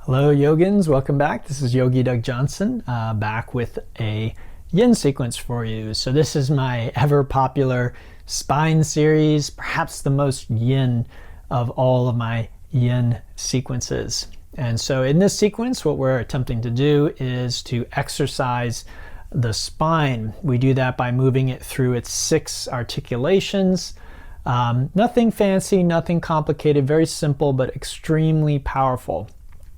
Hello yogins, welcome back. This is Yogi Doug Johnson, back with a yin sequence for you. So this is my ever popular spine series, perhaps the most yin of all of my yin sequences. And so in this sequence, what we're attempting to do is to exercise the spine. We do that by moving it through its 6 articulations. Nothing fancy, nothing complicated, very simple, but extremely powerful.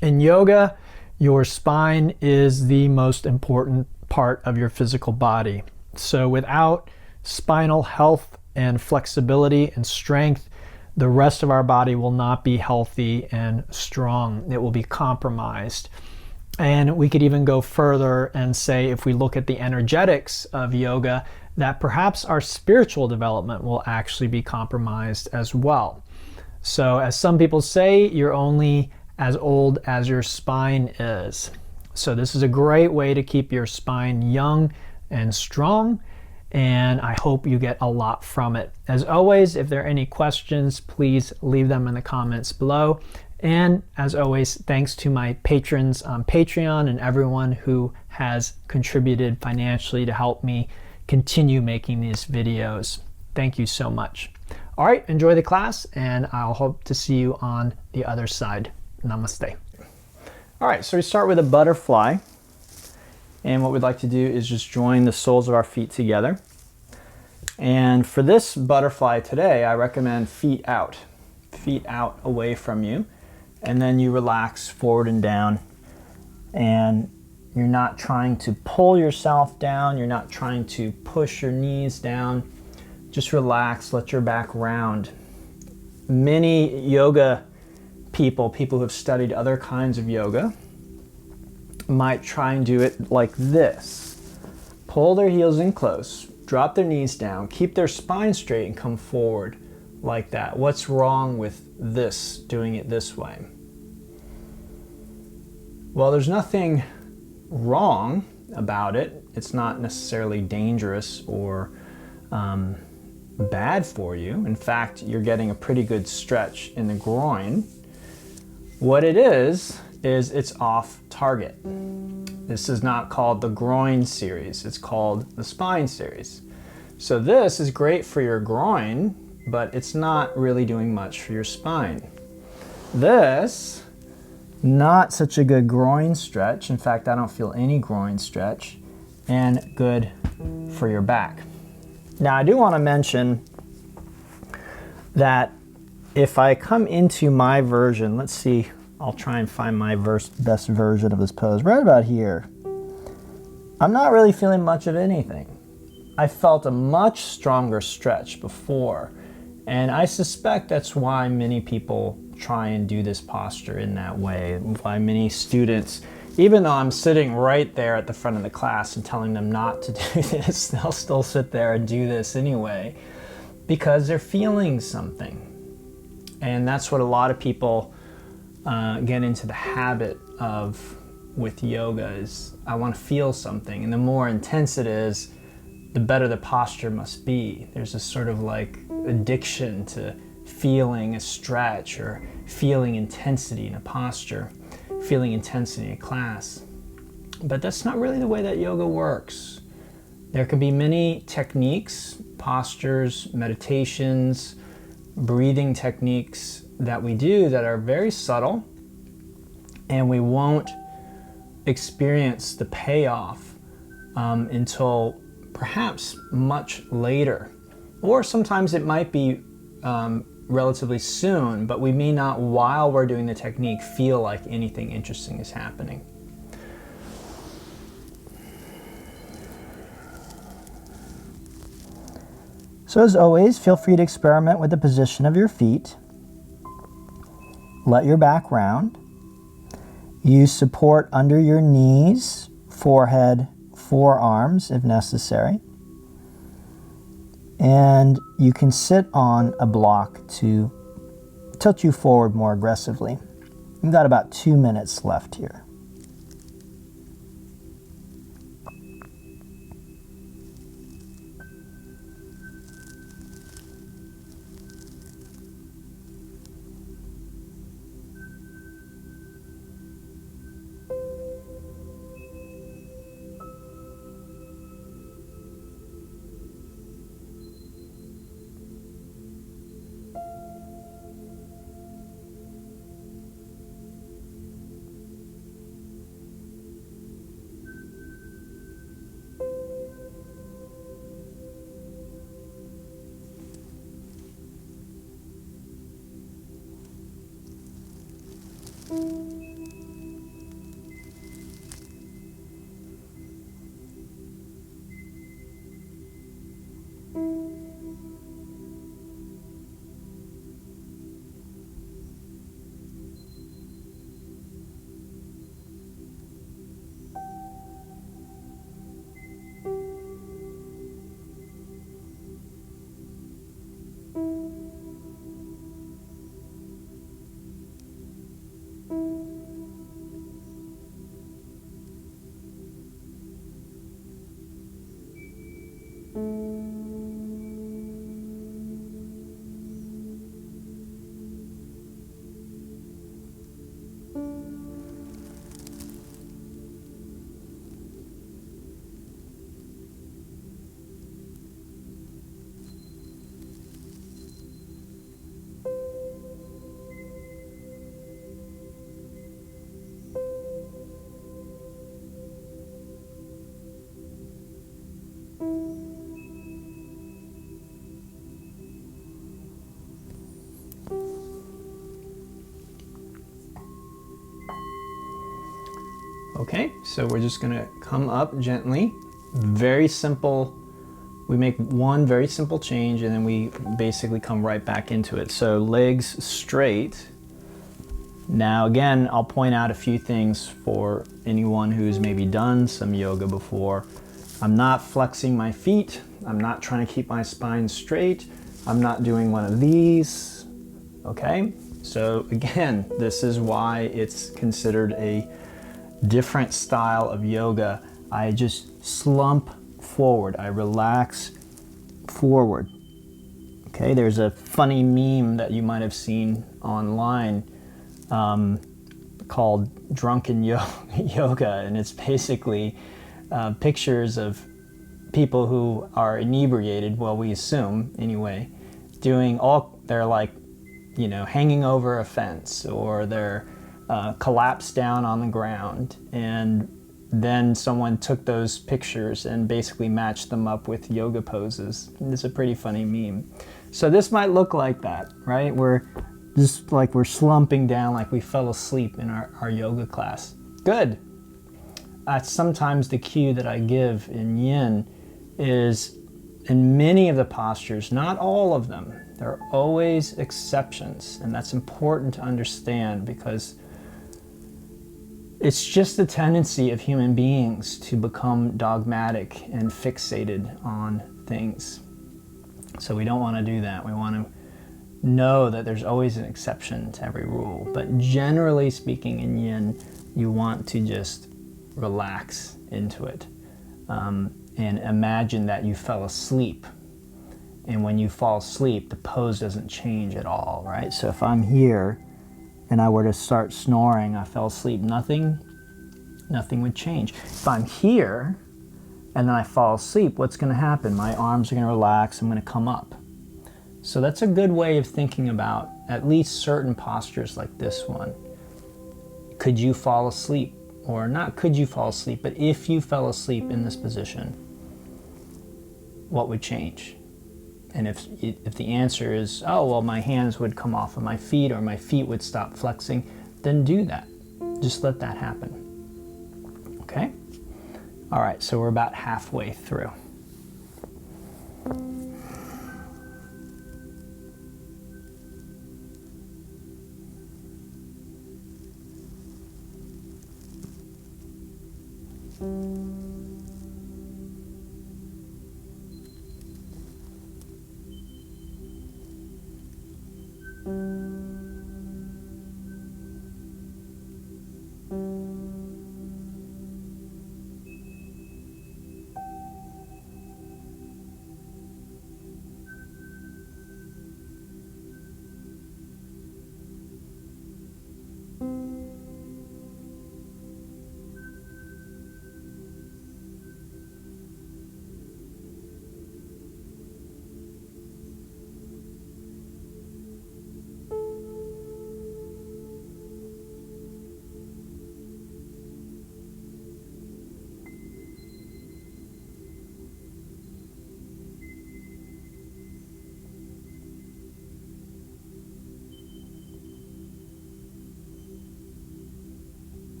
In yoga, your spine is the most important part of your physical body. So without spinal health and flexibility and strength, the rest of our body will not be healthy and strong. It will be compromised. And we could even go further and say, if we look at the energetics of yoga, that perhaps our spiritual development will actually be compromised as well. So as some people say, you're only as old as your spine is. So this is a great way to keep your spine young and strong, and I hope you get a lot from it. As always, if there are any questions, please leave them in the comments below. And as always, thanks to my patrons on Patreon and everyone who has contributed financially to help me continue making these videos. Thank you so much. All right, enjoy the class, and I'll hope to see you on the other side. Namaste. All right, so we start with a butterfly, and what we'd like to do is just join the soles of our feet together. And for this butterfly today, I recommend feet out away from you, and then you relax forward and down, and you're not trying to pull yourself down, you're not trying to push your knees down, just relax, let your back round. Many yoga people who have studied other kinds of yoga might try and do it like this. Pull their heels in close, drop their knees down, keep their spine straight, and come forward like that. What's wrong with this, doing it this way? Well, there's nothing wrong about it. It's not necessarily dangerous or bad for you. In fact, you're getting a pretty good stretch in the groin. What it is it's off target. This is not called the groin series, it's called the spine series. So this is great for your groin, but it's not really doing much for your spine. This, not such a good groin stretch. In fact, I don't feel any groin stretch, and good for your back. Now I do want to mention that if I come into my version, let's see, I'll try and find my best version of this pose right about here. I'm not really feeling much of anything. I felt a much stronger stretch before, and I suspect that's why many people try and do this posture in that way, why many students, even though I'm sitting right there at the front of the class and telling them not to do this, they'll still sit there and do this anyway, because they're feeling something. And that's what a lot of people get into the habit of with yoga is, I want to feel something. And the more intense it is, the better the posture must be. There's a sort of like addiction to feeling a stretch or feeling intensity in a posture, feeling intensity in a class. But that's not really the way that yoga works. There can be many techniques, postures, meditations, breathing techniques that we do that are very subtle, and we won't experience the payoff until perhaps much later. Or sometimes it might be relatively soon, but we may not, while we're doing the technique, feel like anything interesting is happening. So as always, feel free to experiment with the position of your feet. Let your back round. Use support under your knees, forehead, forearms if necessary. And you can sit on a block to tilt you forward more aggressively. We've got about 2 minutes left here. Okay, so we're just gonna come up gently. Very simple. We make one very simple change and then we basically come right back into it. So legs straight. Now again, I'll point out a few things for anyone who's maybe done some yoga before. I'm not flexing my feet. I'm not trying to keep my spine straight. I'm not doing one of these, okay? So again, this is why it's considered a different style of yoga. I just slump forward. I relax forward. Okay, there's a funny meme that you might have seen online called Drunken Yoga, and it's basically pictures of people who are inebriated, well, we assume anyway, doing all, they're like, you know, hanging over a fence, or they're collapsed down on the ground, and then someone took those pictures and basically matched them up with yoga poses. It's a pretty funny meme. So this might look like that, right? We're just like we're slumping down like we fell asleep in our yoga class. Good. That's sometimes the cue that I give in yin is in many of the postures, not all of them, there are always exceptions, and that's important to understand because it's just the tendency of human beings to become dogmatic and fixated on things. So we don't want to do that. We want to know that there's always an exception to every rule. But generally speaking in yin, you want to just relax into it and imagine that you fell asleep. And when you fall asleep, the pose doesn't change at all, right? So if I'm here and I were to start snoring, I fell asleep, nothing would change. If I'm here and then I fall asleep, what's going to happen? My arms are going to relax, I'm going to come up. So that's a good way of thinking about at least certain postures like this one. Could you fall asleep? Or not could you fall asleep, but if you fell asleep in this position, what would change? And if the answer is, oh, well, my hands would come off of my feet or my feet would stop flexing, then do that. Just let that happen. Okay? All right, so we're about halfway through.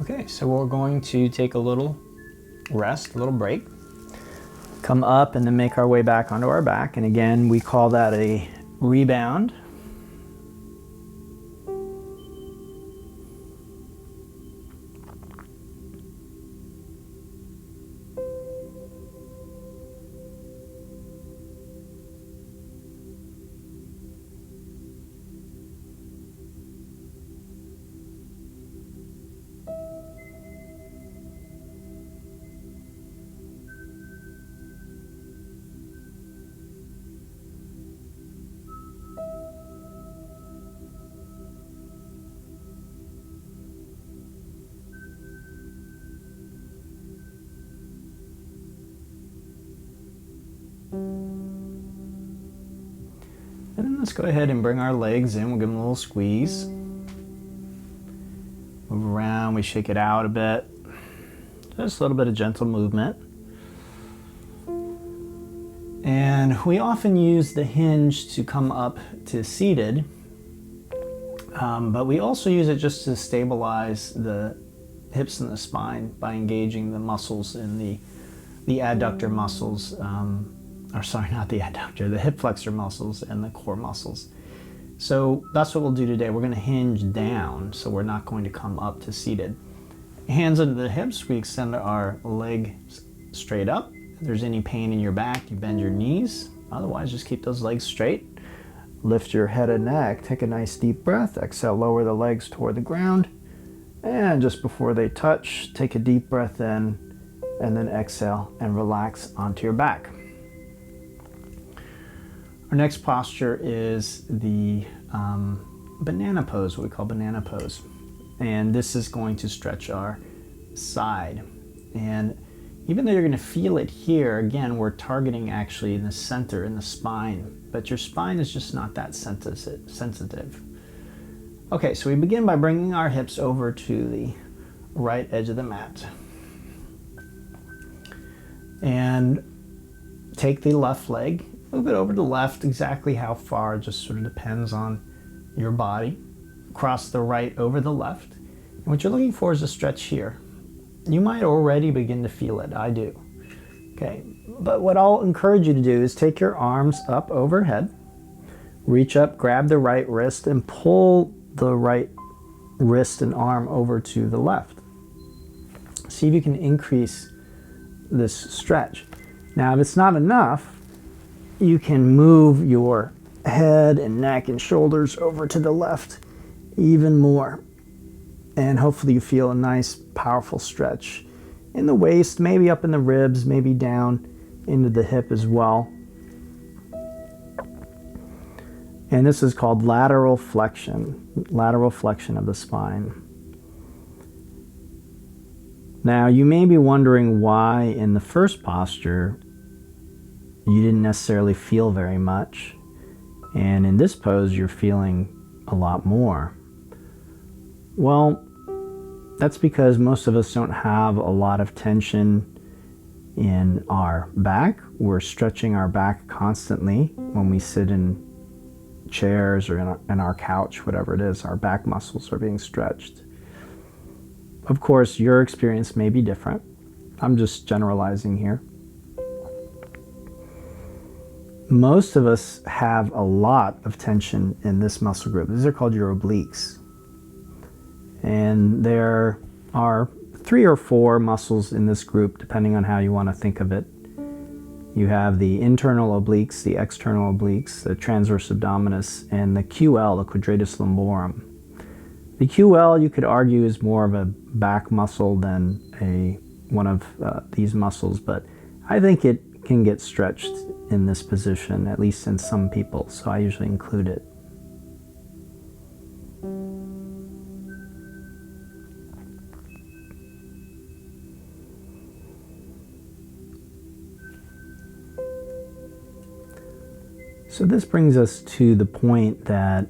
Okay, so we're going to take a little rest, a little break, come up and then make our way back onto our back. And again, we call that a rebound. And then let's go ahead and bring our legs in. We'll give them a little squeeze. Move around, we shake it out a bit. Just a little bit of gentle movement. And we often use the hinge to come up to seated, but we also use it just to stabilize the hips and the spine by engaging the muscles in the adductor muscles, or sorry, not the adductor, the hip flexor muscles and the core muscles. So that's what we'll do today. We're going to hinge down, so we're not going to come up to seated. Hands under the hips, we extend our leg straight up. If there's any pain in your back, you bend your knees. Otherwise, just keep those legs straight. Lift your head and neck, take a nice deep breath. Exhale, lower the legs toward the ground. And just before they touch, take a deep breath in, and then exhale and relax onto your back. Our next posture is the banana pose, what we call banana pose. And this is going to stretch our side. And even though you're going to feel it here, again, we're targeting actually in the center, in the spine. But your spine is just not that sensitive. Okay, so we begin by bringing our hips over to the right edge of the mat. And take the left leg, move it over to the left. Exactly how far just sort of depends on your body. Cross the right over the left. And what you're looking for is a stretch here. You might already begin to feel it. I do. Okay, but what I'll encourage you to do is take your arms up overhead, reach up, grab the right wrist, and pull the right wrist and arm over to the left. See if you can increase this stretch. Now, if it's not enough, you can move your head and neck and shoulders over to the left even more. And hopefully you feel a nice, powerful stretch in the waist, maybe up in the ribs, maybe down into the hip as well. And this is called lateral flexion of the spine. Now, you may be wondering why in the first posture you didn't necessarily feel very much, and in this pose you're feeling a lot more. Well, that's because most of us don't have a lot of tension in our back. We're stretching our back constantly when we sit in chairs or in our couch, whatever it is. Our back muscles are being stretched. Of course, your experience may be different. I'm just generalizing here. Most of us have a lot of tension in this muscle group. These are called your obliques. And there are 3 or 4 muscles in this group, depending on how you want to think of it. You have the internal obliques, the external obliques, the transverse abdominis, and the QL, the quadratus lumborum. The QL, you could argue, is more of a back muscle than one of these muscles, but I think it can get stretched in this position, at least in some people, so I usually include it. So this brings us to the point that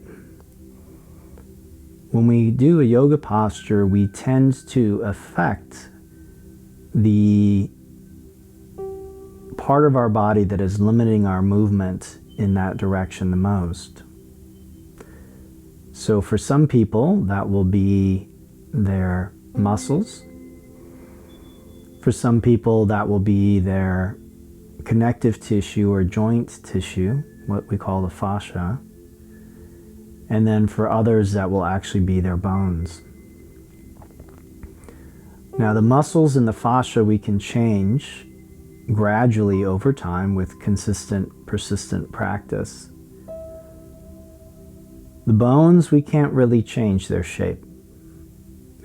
when we do a yoga posture, we tend to affect the part of our body that is limiting our movement in that direction the most. So for some people, that will be their muscles. For some people, that will be their connective tissue or joint tissue, what we call the fascia. And then for others, that will actually be their bones. Now, the muscles in the fascia we can change gradually over time with consistent, persistent practice. The bones, we can't really change their shape.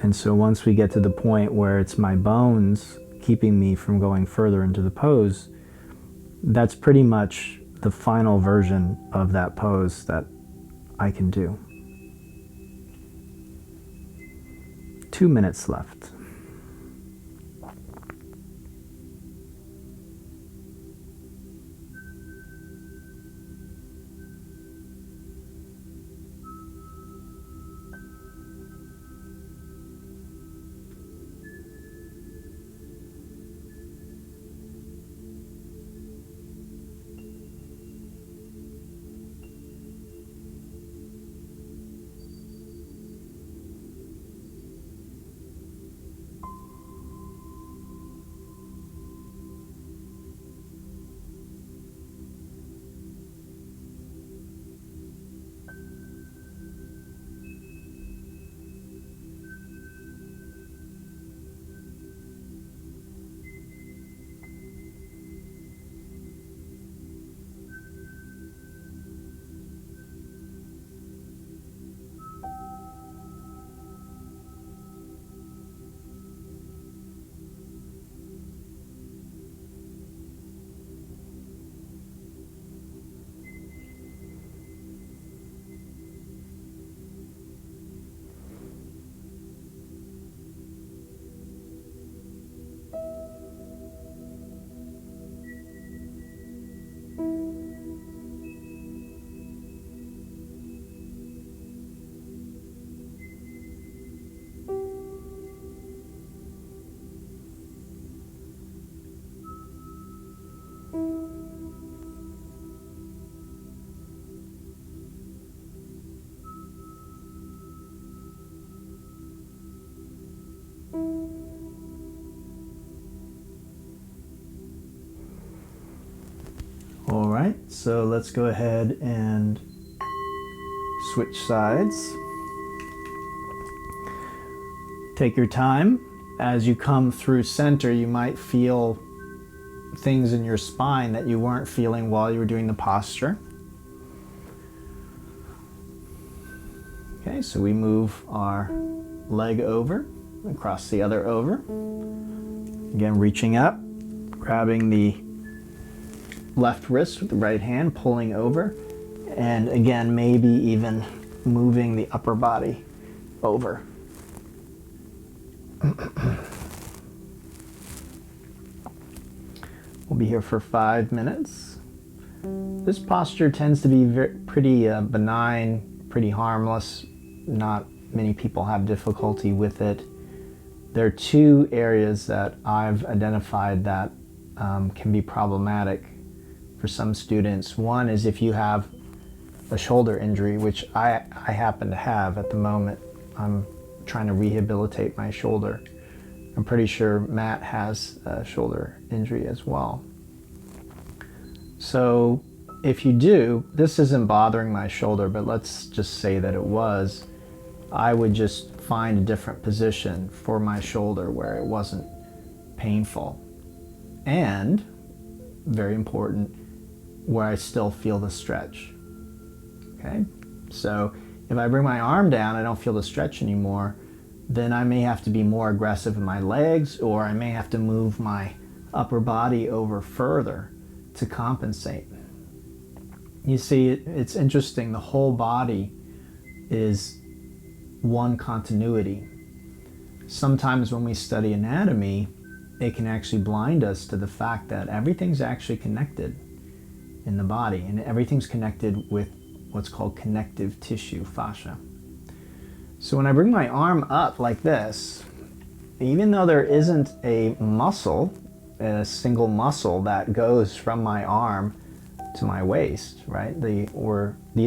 And so once we get to the point where it's my bones keeping me from going further into the pose, that's pretty much the final version of that pose that I can do. 2 minutes left. All right, so let's go ahead and switch sides. Take your time. As you come through center, you might feel things in your spine that you weren't feeling while you were doing the posture. Okay, so we move our leg over, across the other over. Again, reaching up, grabbing the left wrist with the right hand, pulling over, and again, maybe even moving the upper body over. We'll be here for 5 minutes. This posture tends to be pretty benign, pretty harmless. Not many people have difficulty with it. There are 2 areas that I've identified that can be problematic for some students. One is if you have a shoulder injury, which I happen to have at the moment. I'm trying to rehabilitate my shoulder. I'm pretty sure Matt has a shoulder injury as well. So if you do, this isn't bothering my shoulder, but let's just say that it was, I would just find a different position for my shoulder where it wasn't painful. And, very important, where I still feel the stretch. Okay? So if I bring my arm down, I don't feel the stretch anymore, then I may have to be more aggressive in my legs, or I may have to move my upper body over further to compensate. You see, it's interesting, the whole body is one continuity. Sometimes when we study anatomy, it can actually blind us to the fact that everything's actually connected in the body, and everything's connected with what's called connective tissue, fascia. So when I bring my arm up like this, even though there isn't a muscle, a single muscle that goes from my arm to my waist, right? These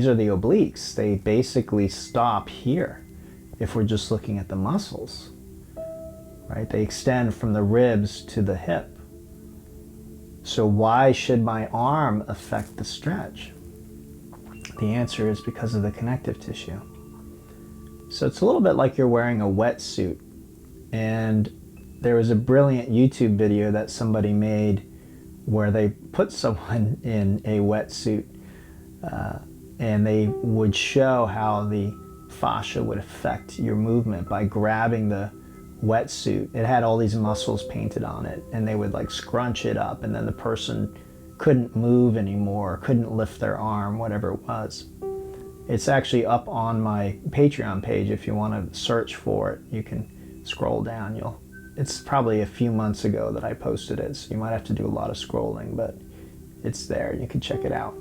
are the obliques. They basically stop here if we're just looking at the muscles. right? They extend from the ribs to the hip. So why should my arm affect the stretch? The answer is because of the connective tissue. So it's a little bit like you're wearing a wetsuit. And there was a brilliant YouTube video that somebody made where they put someone in a wetsuit and they would show how the fascia would affect your movement by grabbing the wetsuit. It had all these muscles painted on it, and they would like scrunch it up, and then the person couldn't move anymore, couldn't lift their arm, whatever it was. It's actually up on my Patreon page. If you want to search for it, you can scroll down. It's probably a few months ago that I posted it, so you might have to do a lot of scrolling, but it's there. You can check it out.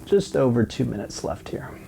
Just over 2 minutes left here.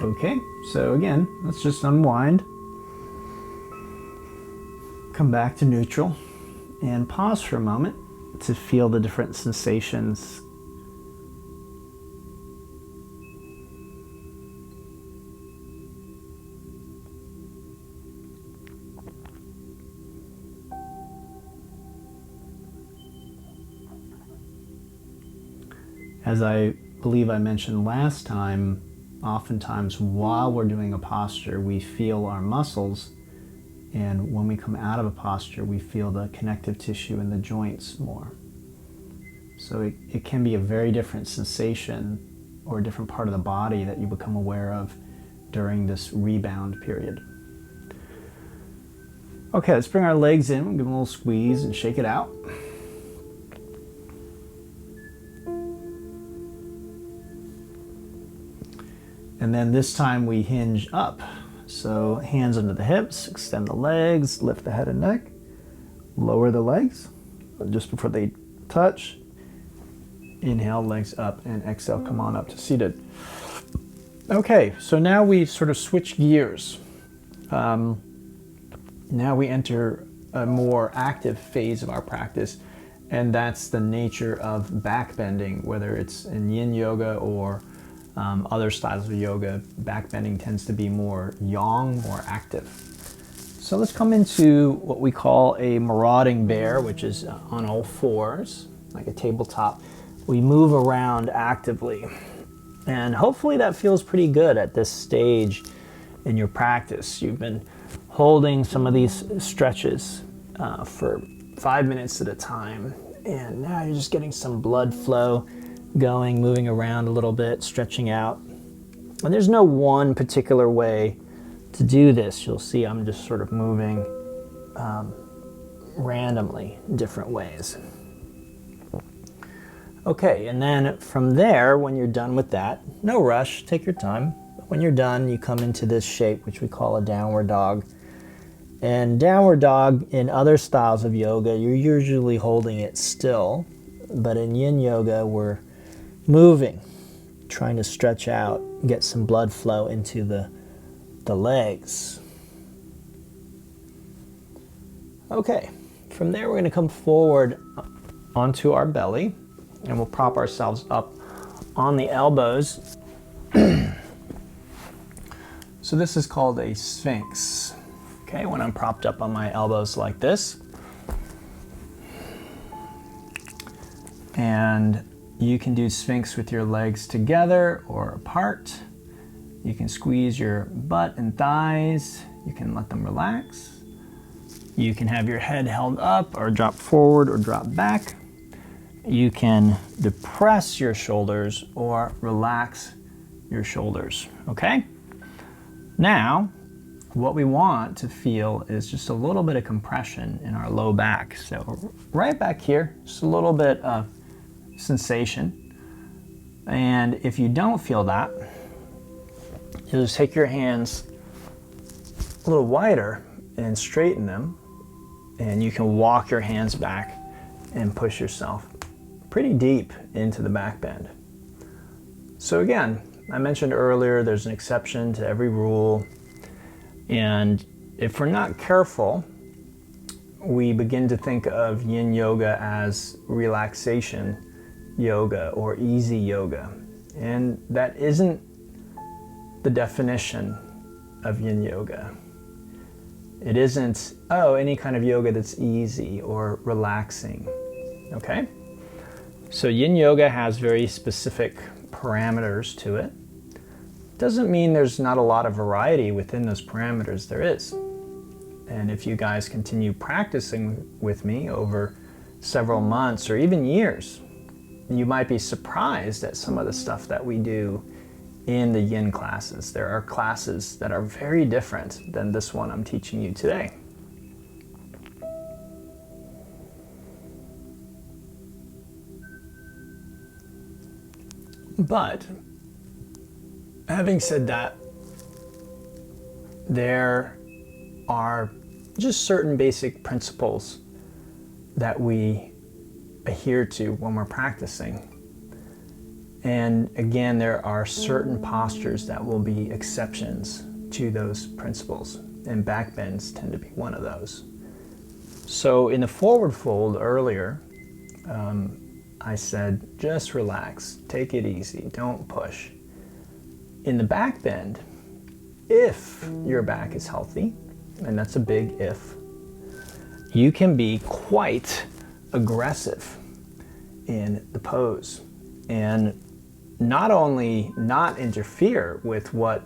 Okay, so again, let's just unwind, come back to neutral, and pause for a moment to feel the different sensations. As I believe I mentioned last time, oftentimes while we're doing a posture, we feel our muscles, and when we come out of a posture, we feel the connective tissue in the joints more. So it can be a very different sensation or a different part of the body that you become aware of during this rebound period. Okay, let's bring our legs in, give them a little squeeze and shake it out. And then this time we hinge up. So hands under the hips, extend the legs, lift the head and neck, lower the legs just before they touch. Inhale, legs up, and exhale, come on up to seated. Okay, so now we sort of switch gears. Now we enter a more active phase of our practice, and that's the nature of back bending, whether it's in yin yoga or other styles of yoga. Back bending tends to be more yang, more active. So let's come into what we call a marauding bear, which is on all fours, like a tabletop. We move around actively, and hopefully that feels pretty good at this stage in your practice. You've been holding some of these stretches for 5 minutes at a time. And now you're just getting some blood flow going, moving around a little bit, stretching out. And there's no one particular way to do this. You'll see I'm just sort of moving randomly in different ways. Okay, and then from there, when you're done with that, no rush, take your time. When you're done, you come into this shape, which we call a downward dog. And downward dog in other styles of yoga, you're usually holding it still, but in yin yoga, we're moving, trying to stretch out, get some blood flow into the legs. Okay, from there, we're going to come forward onto our belly, and we'll prop ourselves up on the elbows. So this is called a Sphinx. Okay, when I'm propped up on my elbows like this. And you can do Sphinx with your legs together or apart. You can squeeze your butt and thighs. You can let them relax. You can have your head held up or drop forward or drop back. You can depress your shoulders or relax your shoulders, okay? Now, what we want to feel is just a little bit of compression in our low back. So right back here, just a little bit of sensation. And if you don't feel that, you'll just take your hands a little wider and straighten them. And you can walk your hands back and push yourself pretty deep into the back bend. So again, I mentioned earlier, there's an exception to every rule. And if we're not careful, we begin to think of yin yoga as relaxation yoga or easy yoga. And that isn't the definition of yin yoga. It isn't, oh, any kind of yoga that's easy or relaxing, okay? So yin yoga has very specific parameters to it. Doesn't mean there's not a lot of variety within those parameters. There is. And if you guys continue practicing with me over several months or even years, you might be surprised at some of the stuff that we do in the yin classes. There are classes that are very different than this one I'm teaching you today. But having said that, there are just certain basic principles that we adhere to when we're practicing. And again, there are certain postures that will be exceptions to those principles, and back bends tend to be one of those. So in the forward fold earlier, I said, just relax, take it easy, don't push. In the back bend, if your back is healthy, and that's a big if, you can be quite aggressive in the pose and not only not interfere with what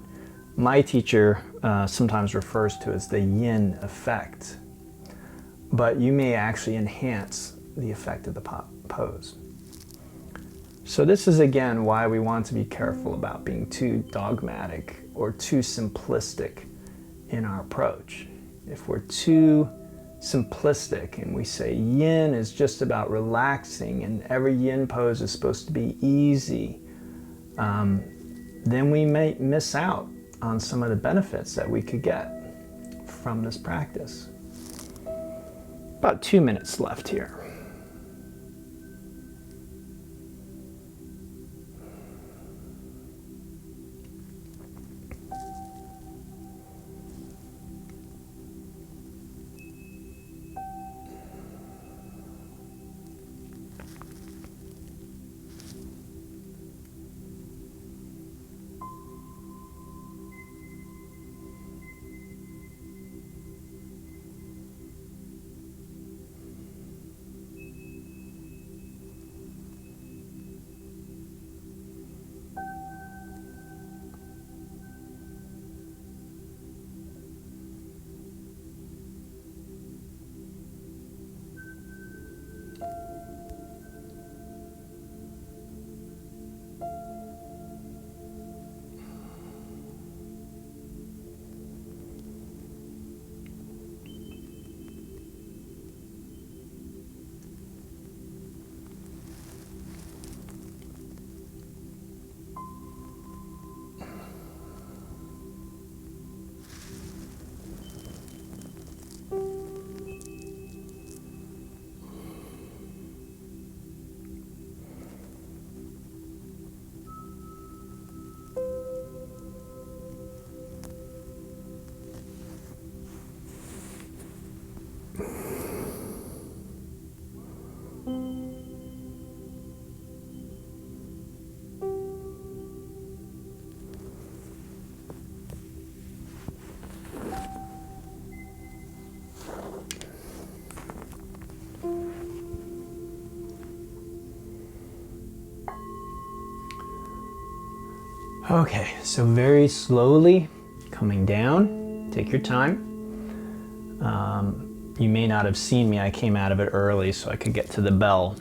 my teacher sometimes refers to as the yin effect, but you may actually enhance the effect of the pose. So this is again why we want to be careful about being too dogmatic or too simplistic in our approach. If we're too simplistic and we say yin is just about relaxing and every yin pose is supposed to be easy, then we may miss out on some of the benefits that we could get from this practice. About 2 minutes left here. Okay, so very slowly coming down. Take your time. You may not have seen me. I came out of it early so I could get to the bell.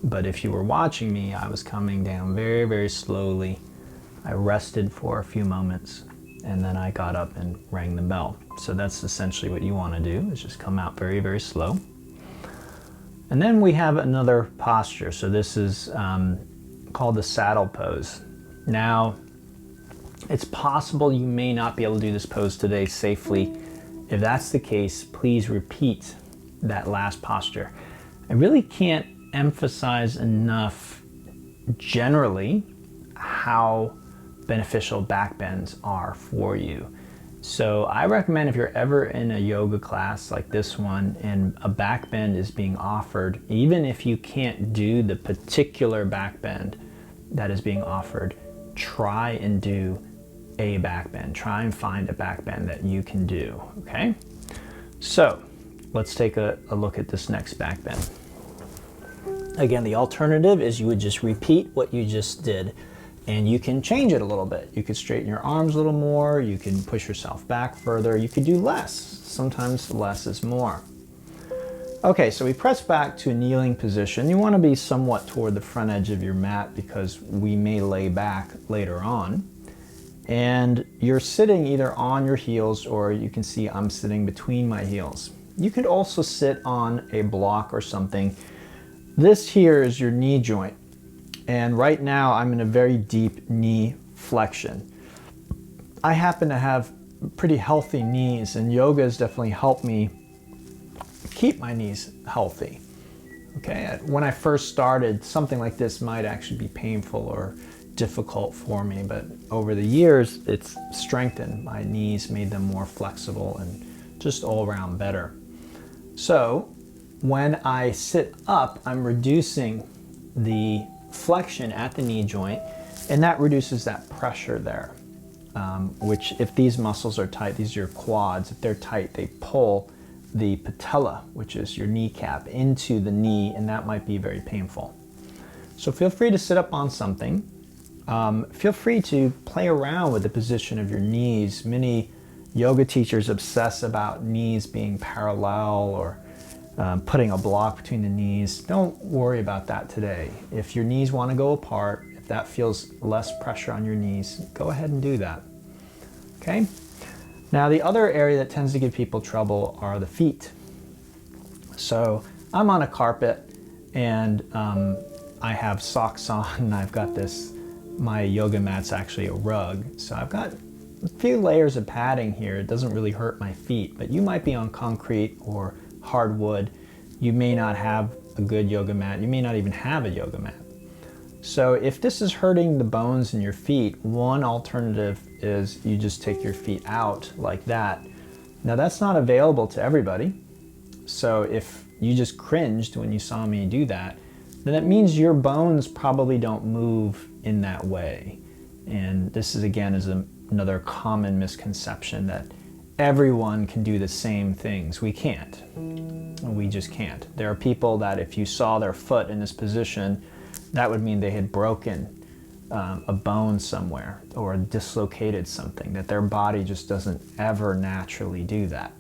But if you were watching me, I was coming down very, very slowly. I rested for a few moments and then I got up and rang the bell. So that's essentially what you want to do, is just come out very, very slow. And then we have another posture. So this is called the saddle pose. Now, it's possible you may not be able to do this pose today safely. If that's the case, please repeat that last posture. I really can't emphasize enough generally how beneficial back bends are for you. So I recommend, if you're ever in a yoga class like this one and a back bend is being offered, even if you can't do the particular back bend that is being offered, try and do a back bend. Try and find a back bend that you can do, okay? So let's take a look at this next back bend. Again, the alternative is you would just repeat what you just did, and you can change it a little bit. You could straighten your arms a little more, you can push yourself back further, you could do less. Sometimes less is more. Okay, so we press back to a kneeling position. You want to be somewhat toward the front edge of your mat because we may lay back later on. And you're sitting either on your heels, or you can see I'm sitting between my heels. You could also sit on a block or something. This here is your knee joint. And right now I'm in a very deep knee flexion. I happen to have pretty healthy knees, and yoga has definitely helped me keep my knees healthy. Okay, when I first started, something like this might actually be painful or difficult for me, but over the years it's strengthened my knees, made them more flexible and just all around better. So when I sit up, I'm reducing the flexion at the knee joint, and that reduces that pressure there, which, if these muscles are tight, these are your quads, if they're tight, they pull the patella, which is your kneecap, into the knee, and that might be very painful. So feel free to sit up on something. Feel free to play around with the position of your knees. Many yoga teachers obsess about knees being parallel, or putting a block between the knees. Don't worry about that today. If your knees want to go apart, if that feels less pressure on your knees, go ahead and do that. Okay? Now, the other area that tends to give people trouble are the feet. So I'm on a carpet, and I have socks on, and I've got this, my yoga mat's actually a rug. So I've got a few layers of padding here. It doesn't really hurt my feet, but you might be on concrete or hardwood. You may not have a good yoga mat. You may not even have a yoga mat. So if this is hurting the bones in your feet, one alternative is you just take your feet out like that. Now, that's not available to everybody. So if you just cringed when you saw me do that, then it means your bones probably don't move in that way. And this is, again, another common misconception that everyone can do the same things. We can't. We just can't. There are people that if you saw their foot in this position, that would mean they had broken a bone somewhere or dislocated something, that their body just doesn't ever naturally do that.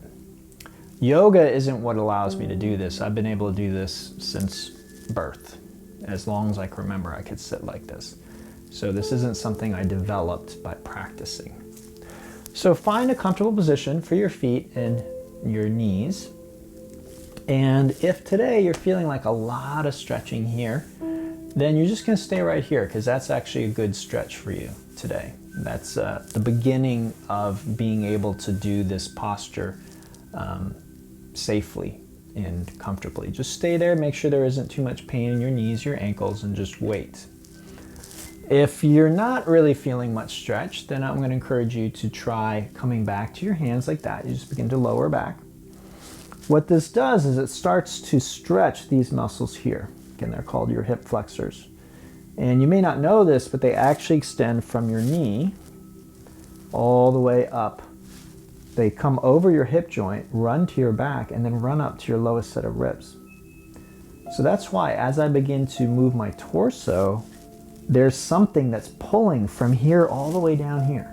Yoga isn't what allows me to do this. I've been able to do this since birth. As long as I can remember, I could sit like this. So this isn't something I developed by practicing. So find a comfortable position for your feet and your knees. And if today you're feeling like a lot of stretching here, then you're just going to stay right here, because that's actually a good stretch for you today. That's the beginning of being able to do this posture safely and comfortably. Just stay there, make sure there isn't too much pain in your knees, your ankles, and just wait. If you're not really feeling much stretch, then I'm going to encourage you to try coming back to your hands like that. You just begin to lower back. What this does is it starts to stretch these muscles here. Again, they're called your hip flexors. And you may not know this, but they actually extend from your knee all the way up. They come over your hip joint, run to your back, and then run up to your lowest set of ribs. So that's why as I begin to move my torso there's something that's pulling from here all the way down here.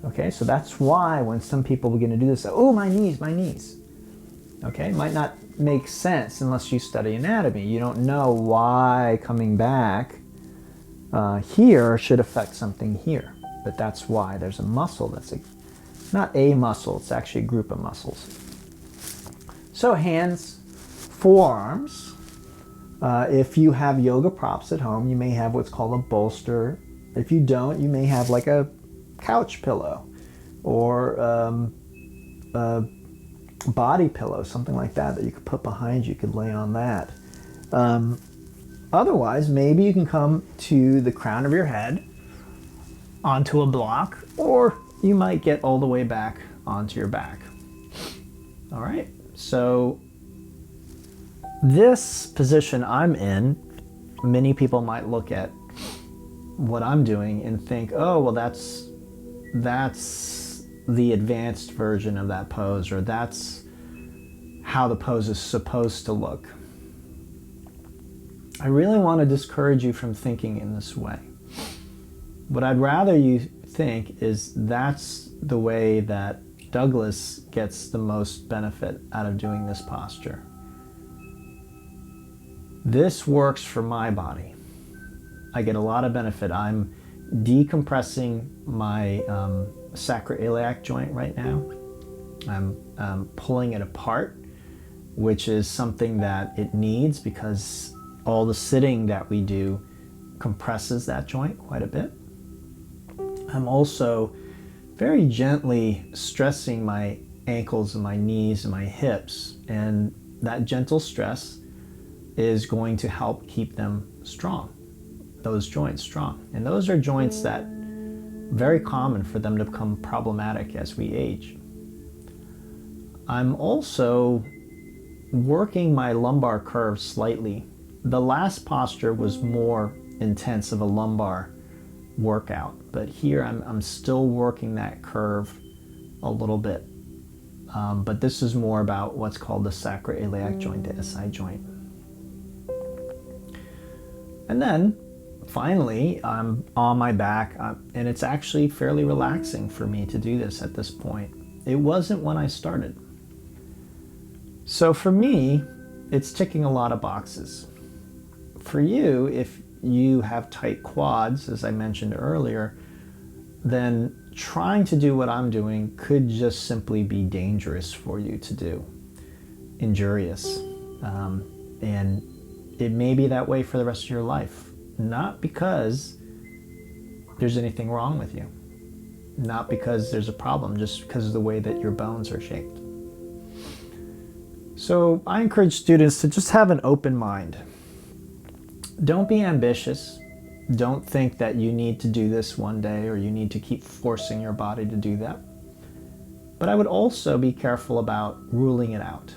Okay, so that's why when some people begin to do this, oh, my knees, my knees. Okay, it might not make sense unless you study anatomy. You don't know why coming back here should affect something here. But that's why there's a muscle that's not a muscle, it's actually a group of muscles. So hands, forearms. If you have yoga props at home, you may have what's called a bolster. If you don't, you may have like a couch pillow or a body pillow, something like that you could put behind you. You could lay on that. Otherwise, maybe you can come to the crown of your head onto a block, or you might get all the way back onto your back. All right, so this position I'm in, many people might look at what I'm doing and think, oh, well, that's the advanced version of that pose, or that's how the pose is supposed to look. I really want to discourage you from thinking in this way. What I'd rather you think is that's the way that Douglas gets the most benefit out of doing this posture. This works for my body. I get a lot of benefit. I'm decompressing my sacroiliac joint right now. I'm pulling it apart, which is something that it needs because all the sitting that we do compresses that joint quite a bit. I'm also very gently stressing my ankles and my knees and my hips, and that gentle stress is going to help keep them strong, those joints strong. And those are joints that very common for them to become problematic as we age. I'm also working my lumbar curve slightly. The last posture was more intense of a lumbar workout, but here I'm still working that curve a little bit. But this is more about what's called the sacroiliac joint, the SI joint. And then finally, I'm on my back, and it's actually fairly relaxing for me to do this at this point. It wasn't when I started. So for me, it's ticking a lot of boxes. For you, if you have tight quads, as I mentioned earlier, then trying to do what I'm doing could just simply be dangerous for you to do, injurious. And it may be that way for the rest of your life, not because there's anything wrong with you, not because there's a problem, just because of the way that your bones are shaped. So I encourage students to just have an open mind. Don't be ambitious. Don't think that you need to do this one day or you need to keep forcing your body to do that. But I would also be careful about ruling it out.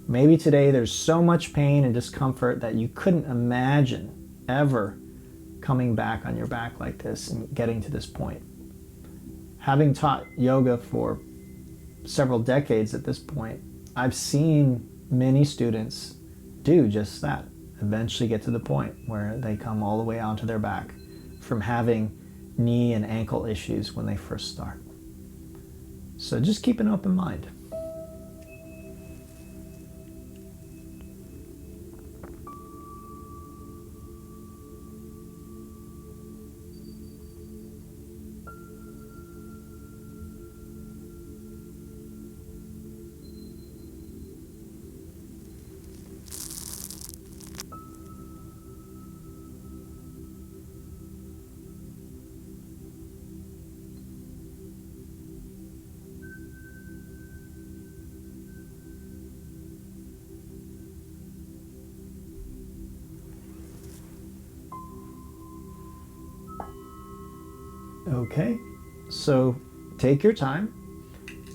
Maybe today there's so much pain and discomfort that you couldn't imagine ever coming back on your back like this and getting to this point. Having taught yoga for several decades at this point, I've seen many students do just that, eventually get to the point where they come all the way onto their back from having knee and ankle issues when they first start. So just keep an open mind. Okay, so take your time.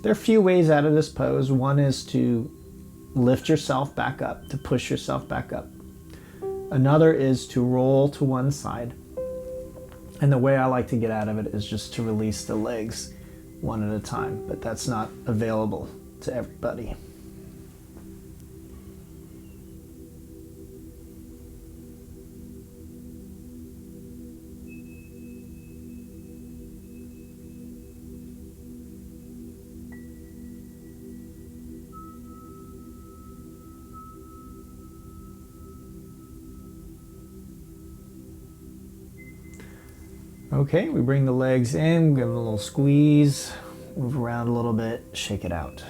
There are a few ways out of this pose. One is to lift yourself back up, to push yourself back up. Another is to roll to one side. And the way I like to get out of it is just to release the legs one at a time, but that's not available to everybody. Okay, we bring the legs in, give them a little squeeze, move around a little bit, shake it out.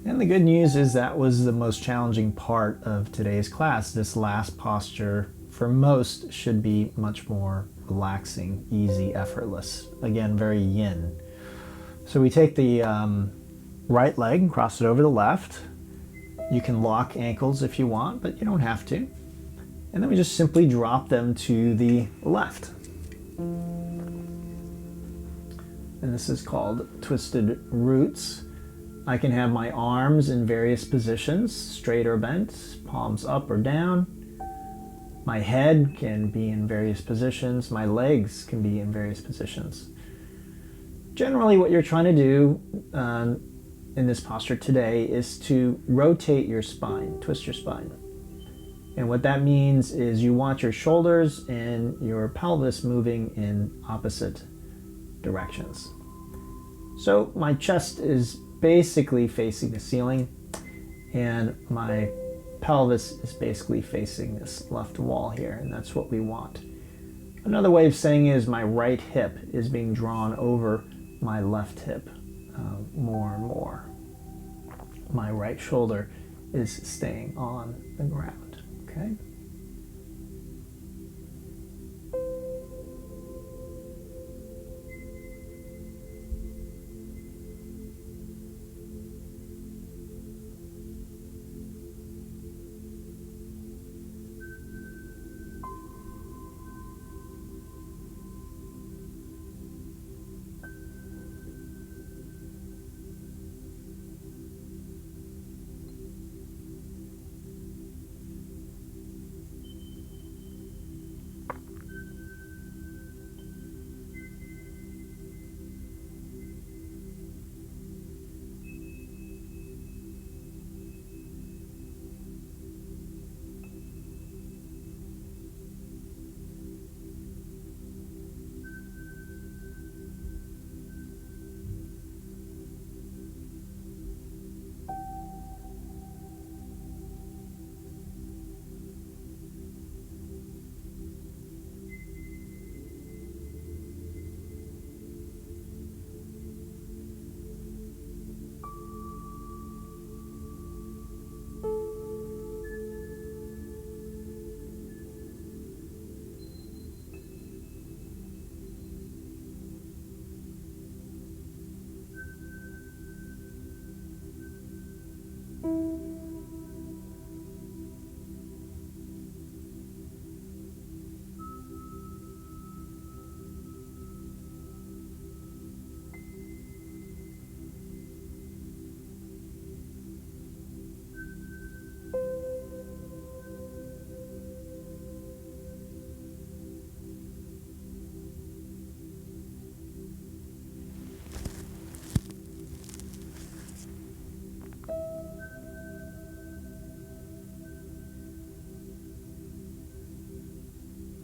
And the good news is that was the most challenging part of today's class. This last posture, for most, should be much more relaxing, easy, effortless. Again, very yin. So we take the right leg and cross it over the left. You can lock ankles if you want, but you don't have to. And then we just simply drop them to the left. And this is called twisted roots. I can have my arms in various positions, straight or bent, palms up or down. My head can be in various positions. My legs can be in various positions. Generally, what you're trying to do in this posture today is to rotate your spine, twist your spine. And what that means is you want your shoulders and your pelvis moving in opposite directions. So my chest is basically facing the ceiling and my pelvis is basically facing this left wall here, and that's what we want. Another way of saying it is my right hip is being drawn over my left hip more and more. My right shoulder is staying on the ground, okay?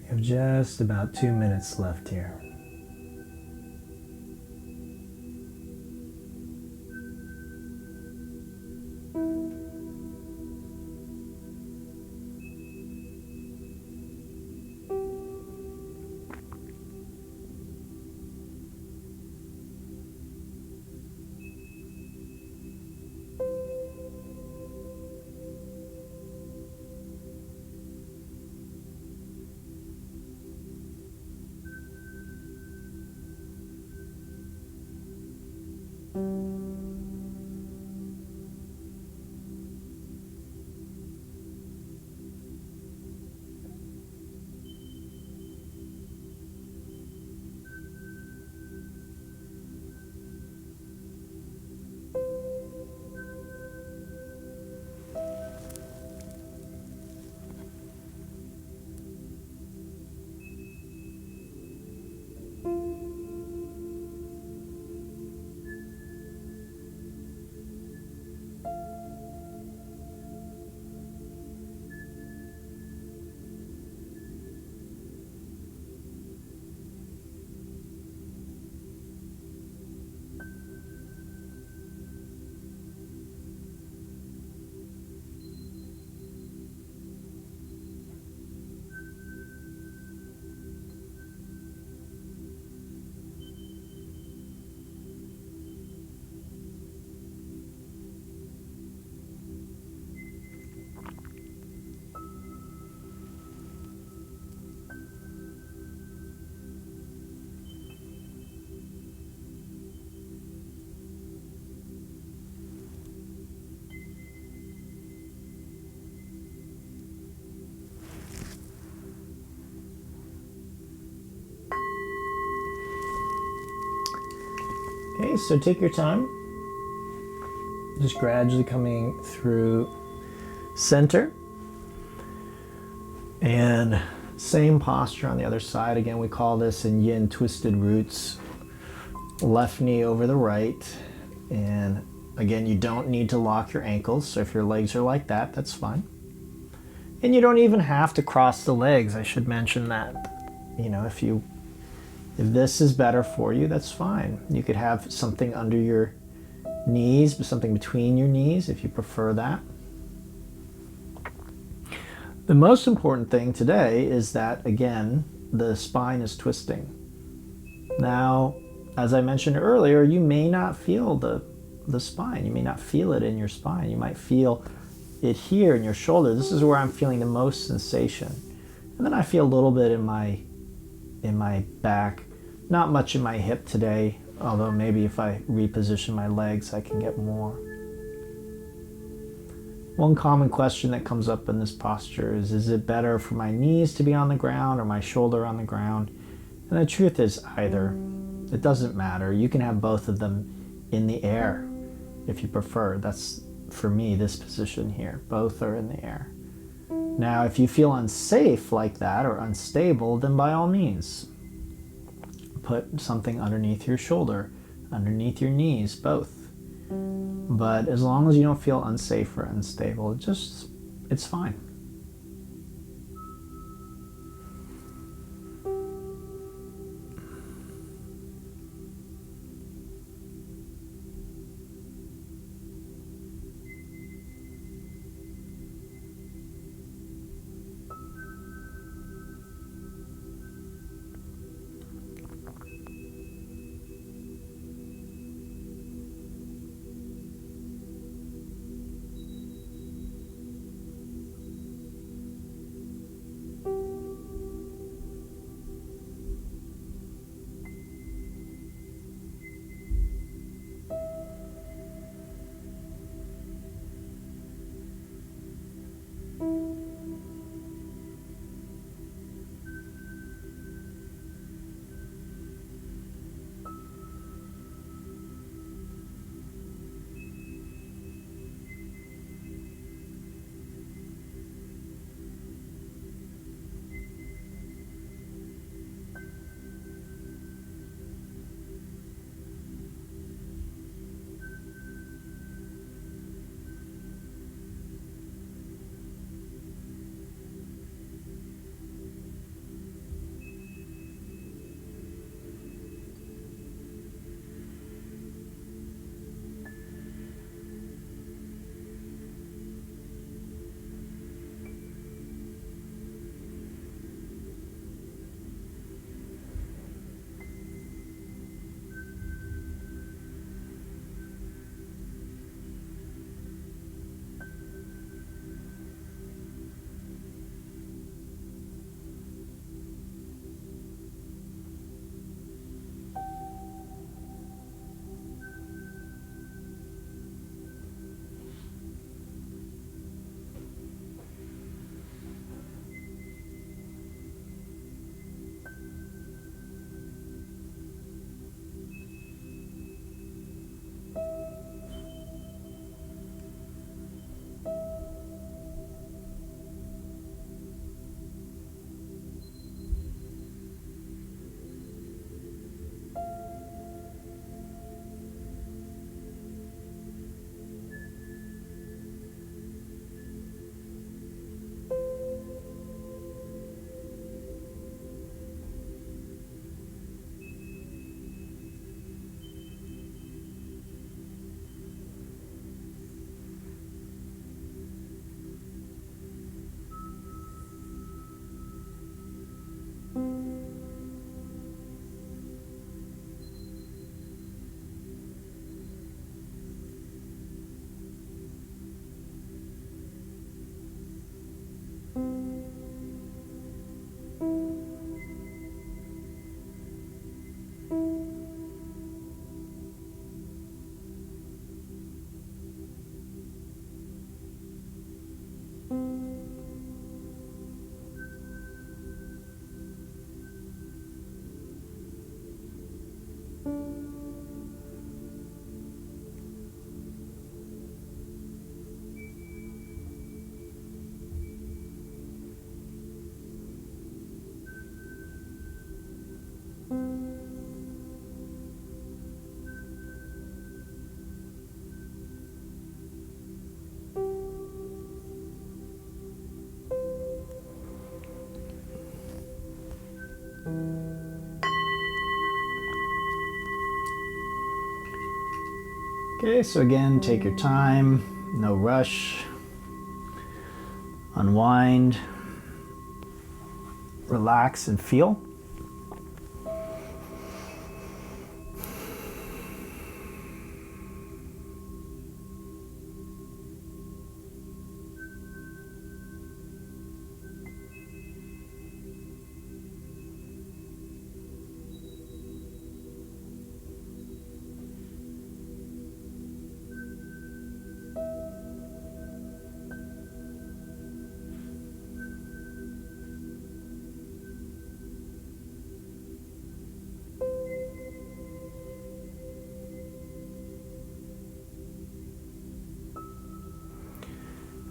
We have just about 2 minutes left here. Okay, so take your time. Just gradually coming through center. And same posture on the other side. Again, we call this in yin twisted roots. Left knee over the right. And again, you don't need to lock your ankles. So if your legs are like that, that's fine. And you don't even have to cross the legs. I should mention that. You know, if this is better for you, that's fine. You could have something under your knees, but something between your knees if you prefer that. The most important thing today is that, again, the spine is twisting. Now, as I mentioned earlier, you may not feel the spine. You may not feel it in your spine. You might feel it here in your shoulder. This is where I'm feeling the most sensation. And then I feel a little bit in my back. Not much in my hip today, although maybe if I reposition my legs, I can get more. One common question that comes up in this posture is it better for my knees to be on the ground or my shoulder on the ground? And the truth is either. It doesn't matter. You can have both of them in the air if you prefer. That's, for me, this position here. Both are in the air. Now, if you feel unsafe like that or unstable, then by all means, put something underneath your shoulder, underneath your knees, both. But as long as you don't feel unsafe or unstable, it's fine. Okay, so again, take your time, no rush. Unwind, relax, and feel.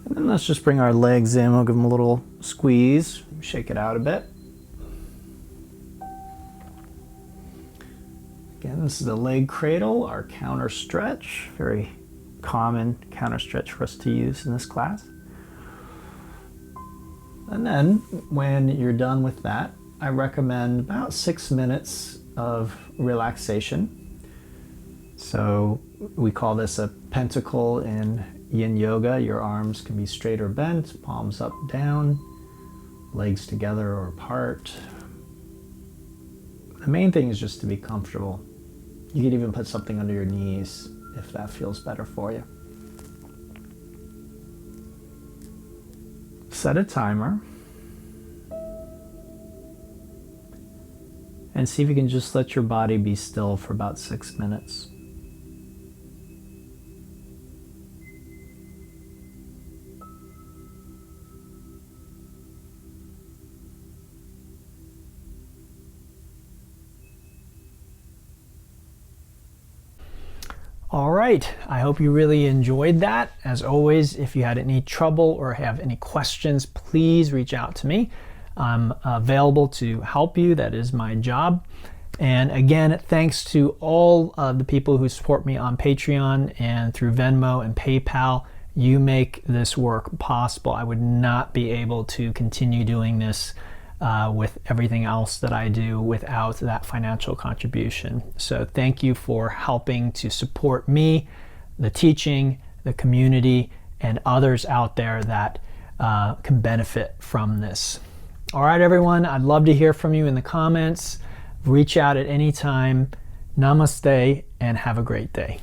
And then let's just bring our legs in. We'll give them a little squeeze, shake it out a bit. Again, this is the leg cradle, our counter stretch. Very common counter stretch for us to use in this class. And then when you're done with that, I recommend about 6 minutes of relaxation. So we call this a pentacle in Yin Yoga. Your arms can be straight or bent, palms up, down, legs together or apart. The main thing is just to be comfortable. You can even put something under your knees if that feels better for you. Set a timer and see if you can just let your body be still for about 6 minutes. All right, I hope you really enjoyed that. As always, if you had any trouble or have any questions, please reach out to me. I'm available to help you. That is my job. And again, thanks to all of the people who support me on Patreon and through Venmo and PayPal. You make this work possible. I would not be able to continue doing this with everything else that I do without that financial contribution. So thank you for helping to support me, the teaching, the community, and others out there that can benefit from this. All right, everyone, I'd love to hear from you in the comments. Reach out at any time. Namaste, and have a great day.